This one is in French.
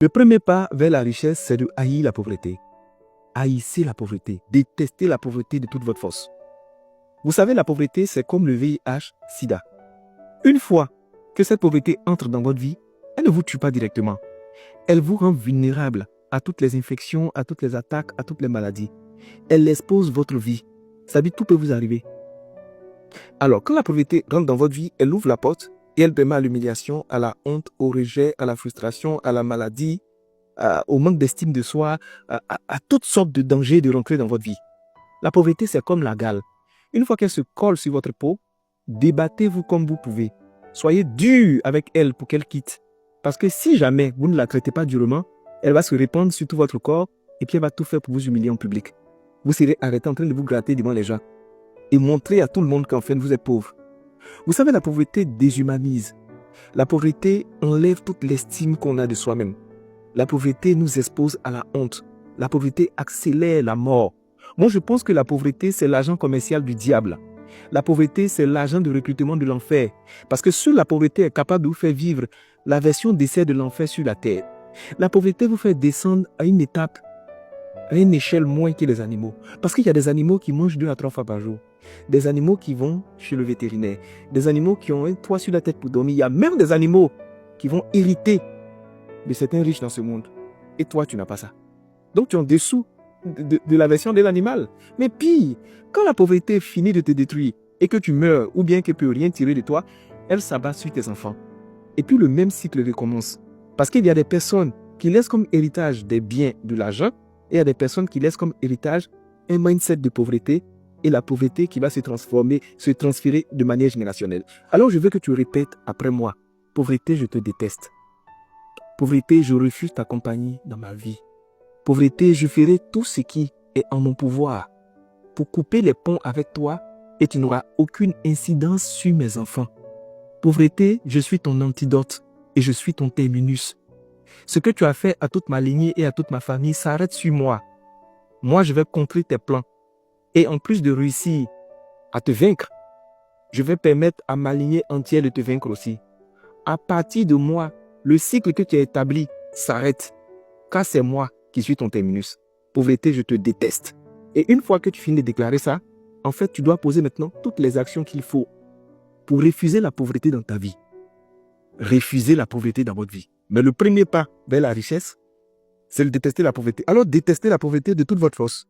Le premier pas vers la richesse, c'est de haïr la pauvreté. Haïssez la pauvreté. Détestez la pauvreté de toute votre force. Vous savez, la pauvreté, c'est comme le VIH-Sida. Une fois que cette pauvreté entre dans votre vie, elle ne vous tue pas directement. Elle vous rend vulnérable à toutes les infections, à toutes les attaques, à toutes les maladies. Elle expose votre vie. Ça veut dire tout peut vous arriver. Alors, quand la pauvreté rentre dans votre vie, elle ouvre la porte et elle permet à l'humiliation, à la honte, au rejet, à la frustration, à la maladie, au manque d'estime de soi, à toutes sortes de dangers de rentrer dans votre vie. La pauvreté, c'est comme la gale. Une fois qu'elle se colle sur votre peau, débattez-vous comme vous pouvez. Soyez dur avec elle pour qu'elle quitte. Parce que si jamais vous ne la traitez pas durement, elle va se répandre sur tout votre corps et puis elle va tout faire pour vous humilier en public. Vous serez arrêté en train de vous gratter devant les gens et montrer à tout le monde qu'en fait vous êtes pauvre. Vous savez, la pauvreté déshumanise. La pauvreté enlève toute l'estime qu'on a de soi-même. La pauvreté nous expose à la honte. La pauvreté accélère la mort. Moi, je pense que la pauvreté, c'est l'agent commercial du diable. La pauvreté, c'est l'agent de recrutement de l'enfer. Parce que seule la pauvreté est capable de vous faire vivre la version d'essai de l'enfer sur la terre. La pauvreté vous fait descendre à une étape, à une échelle moins que les animaux. Parce qu'il y a des animaux qui mangent 2 à 3 fois par jour. Des animaux qui vont chez le vétérinaire. Des animaux qui ont un toit sur la tête pour dormir. Il y a même des animaux qui vont hériter de certains riches dans ce monde. Et toi, tu n'as pas ça. Donc, tu es en dessous de la version de l'animal. Mais pire, quand la pauvreté finit de te détruire et que tu meurs ou bien qu'elle ne peut rien tirer de toi, elle s'abat sur tes enfants. Et puis le même cycle recommence. Parce qu'il y a des personnes qui laissent comme héritage des biens, de l'argent, et il y a des personnes qui laissent comme héritage un mindset de pauvreté et la pauvreté qui va se transférer de manière générationnelle. Alors je veux que tu répètes après moi. Pauvreté, je te déteste. Pauvreté, je refuse ta compagnie dans ma vie. Pauvreté, je ferai tout ce qui est en mon pouvoir pour couper les ponts avec toi et tu n'auras aucune incidence sur mes enfants. Pauvreté, je suis ton antidote et je suis ton terminus. Ce que tu as fait à toute ma lignée et à toute ma famille s'arrête sur moi. Moi, je vais contrer tes plans. Et en plus de réussir à te vaincre, je vais permettre à ma lignée entière de te vaincre aussi. À partir de moi, le cycle que tu as établi s'arrête. Car c'est moi qui suis ton terminus. Pauvreté, je te déteste. Et une fois que tu finis de déclarer ça, en fait, tu dois poser maintenant toutes les actions qu'il faut pour refuser la pauvreté dans ta vie. Refuser la pauvreté dans votre vie. Mais le premier pas vers la richesse, c'est de détester la pauvreté. Alors détestez la pauvreté de toute votre force.